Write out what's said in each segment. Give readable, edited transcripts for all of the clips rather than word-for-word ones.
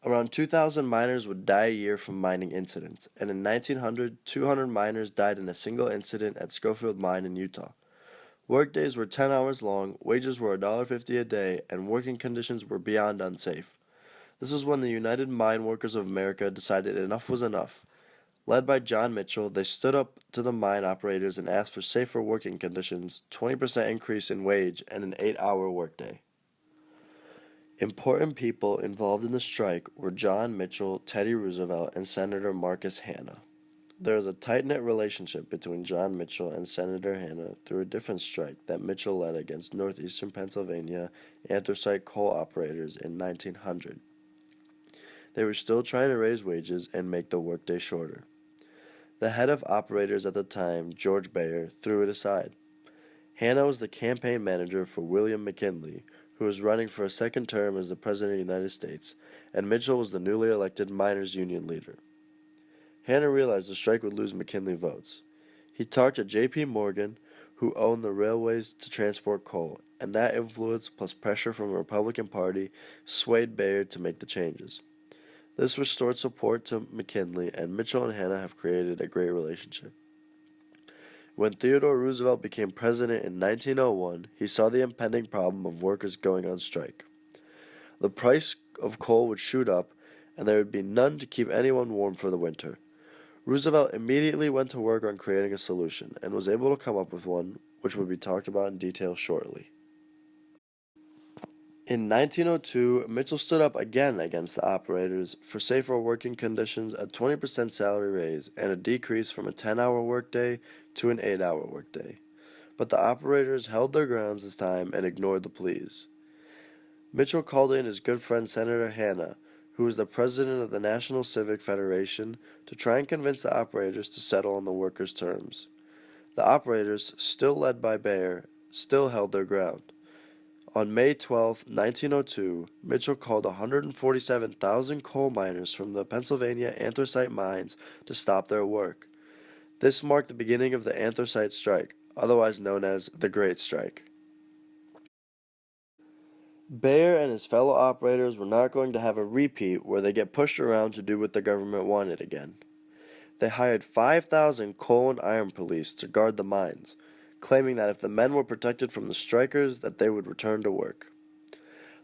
Around 2,000 miners would die a year from mining incidents, and in 1900, 200 miners died in a single incident at Schofield Mine in Utah. Workdays were 10 hours long, wages were $1.50 a day, and working conditions were beyond unsafe. This was when the United Mine Workers of America decided enough was enough. Led by John Mitchell, they stood up to the mine operators and asked for safer working conditions, 20% increase in wage, and an 8-hour workday. Important people involved in the strike were John Mitchell, Teddy Roosevelt, and Senator Marcus Hanna. There is a tight-knit relationship between John Mitchell and Senator Hanna through a different strike that Mitchell led against northeastern Pennsylvania anthracite coal operators in 1900. They were still trying to raise wages and make the workday shorter. The head of operators at the time, George Bayer, threw it aside. Hanna was the campaign manager for William McKinley, who was running for a second term as the President of the United States, and Mitchell was the newly elected miners' union leader. Hanna realized the strike would lose McKinley votes. He talked to J.P. Morgan, who owned the railways to transport coal, and that influence plus pressure from the Republican Party swayed Bayer to make the changes. This restored support to McKinley, and Mitchell and Hanna have created a great relationship. When Theodore Roosevelt became president in 1901, he saw the impending problem of workers going on strike. The price of coal would shoot up, and there would be none to keep anyone warm for the winter. Roosevelt immediately went to work on creating a solution, and was able to come up with one, which will be talked about in detail shortly. In 1902, Mitchell stood up again against the operators for safer working conditions, a 20% salary raise, and a decrease from a 10-hour workday to an 8-hour workday. But the operators held their grounds this time and ignored the pleas. Mitchell called in his good friend Senator Hanna, who was the president of the National Civic Federation, to try and convince the operators to settle on the workers' terms. The operators, still led by Bayer, still held their ground. On May 12, 1902, Mitchell called 147,000 coal miners from the Pennsylvania anthracite mines to stop their work. This marked the beginning of the anthracite strike, otherwise known as the Great Strike. Bayer and his fellow operators were not going to have a repeat where they get pushed around to do what the government wanted again. They hired 5,000 coal and iron police to guard the mines, claiming that if the men were protected from the strikers, that they would return to work.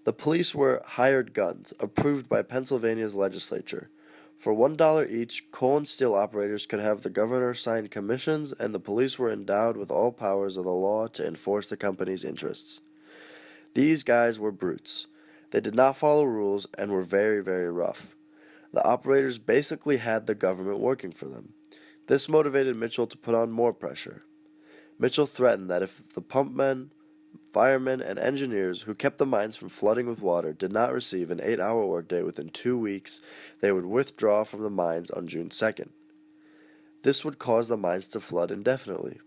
The police were hired guns, approved by Pennsylvania's legislature. For $1 each, coal and steel operators could have the governor sign commissions, and the police were endowed with all powers of the law to enforce the company's interests. These guys were brutes. They did not follow rules and were very, very rough. The operators basically had the government working for them. This motivated Mitchell to put on more pressure. Mitchell threatened that if the pumpmen, firemen, and engineers who kept the mines from flooding with water did not receive an 8-hour workday within 2 weeks, they would withdraw from the mines on June 2nd. This would cause the mines to flood indefinitely.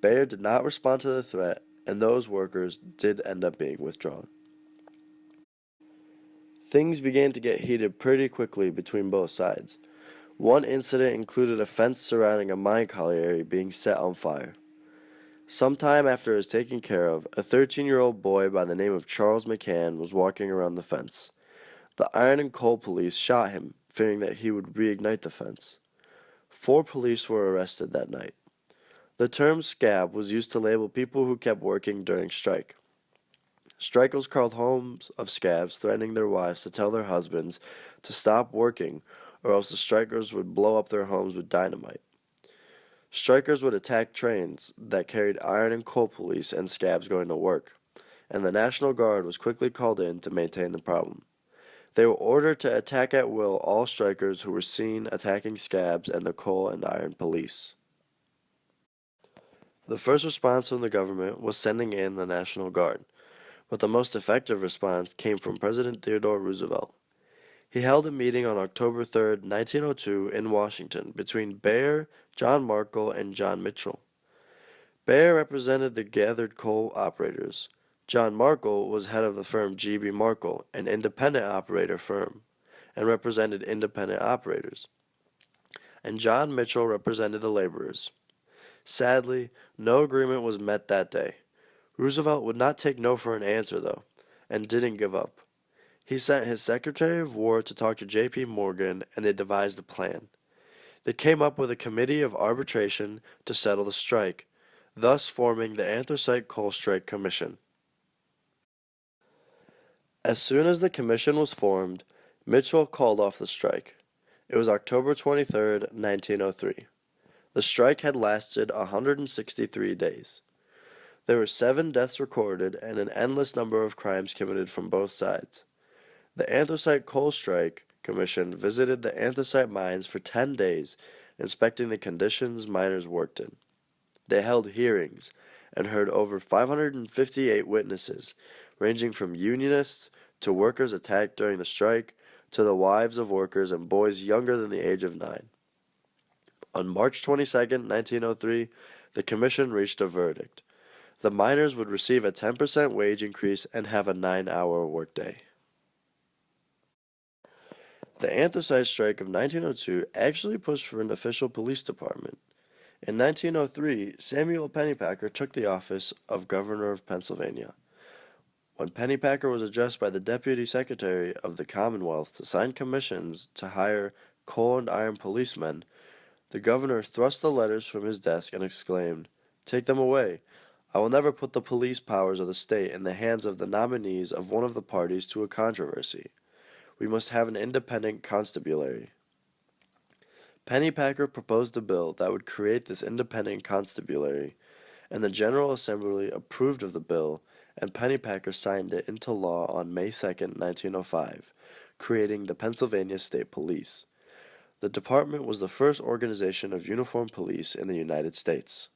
Bayer did not respond to the threat, and those workers did end up being withdrawn. Things began to get heated pretty quickly between both sides. One incident included a fence surrounding a mine colliery being set on fire. Sometime after it was taken care of, a 13-year-old boy by the name of Charles McCann was walking around the fence. The iron and coal police shot him, fearing that he would reignite the fence. 4 police were arrested that night. The term scab was used to label people who kept working during strike. Strikers called homes of scabs, threatening their wives to tell their husbands to stop working, or else the strikers would blow up their homes with dynamite. Strikers would attack trains that carried iron and coal police and scabs going to work, and the National Guard was quickly called in to maintain the problem. They were ordered to attack at will all strikers who were seen attacking scabs and the coal and iron police. The first response from the government was sending in the National Guard, but the most effective response came from President Theodore Roosevelt. He held a meeting on October 3, 1902, in Washington between Bayer, John Markle, and John Mitchell. Bayer represented the gathered coal operators. John Markle was head of the firm G.B. Markle, an independent operator firm, and represented independent operators. And John Mitchell represented the laborers. Sadly, no agreement was met that day. Roosevelt would not take no for an answer, though, and didn't give up. He sent his Secretary of War to talk to J.P. Morgan, and they devised a plan. They came up with a committee of arbitration to settle the strike, thus forming the Anthracite Coal Strike Commission. As soon as the commission was formed, Mitchell called off the strike. It was October 23, 1903. The strike had lasted 163 days. There were 7 deaths recorded and an endless number of crimes committed from both sides. The Anthracite Coal Strike Commission visited the anthracite mines for 10 days, inspecting the conditions miners worked in. They held hearings and heard over 558 witnesses, ranging from unionists to workers attacked during the strike to the wives of workers and boys younger than the age of 9. On March 22, 1903, the commission reached a verdict. The miners would receive a 10% wage increase and have a 9-hour workday. The anthracite strike of 1902 actually pushed for an official police department. In 1903, Samuel Pennypacker took the office of Governor of Pennsylvania. When Pennypacker was addressed by the Deputy Secretary of the Commonwealth to sign commissions to hire coal and iron policemen, the governor thrust the letters from his desk and exclaimed, "Take them away. I will never put the police powers of the state in the hands of the nominees of one of the parties to a controversy. We must have an independent constabulary." Pennypacker proposed a bill that would create this independent constabulary, and the General Assembly approved of the bill, and Pennypacker signed it into law on May 2, 1905, creating the Pennsylvania State Police. The department was the first organization of uniformed police in the United States.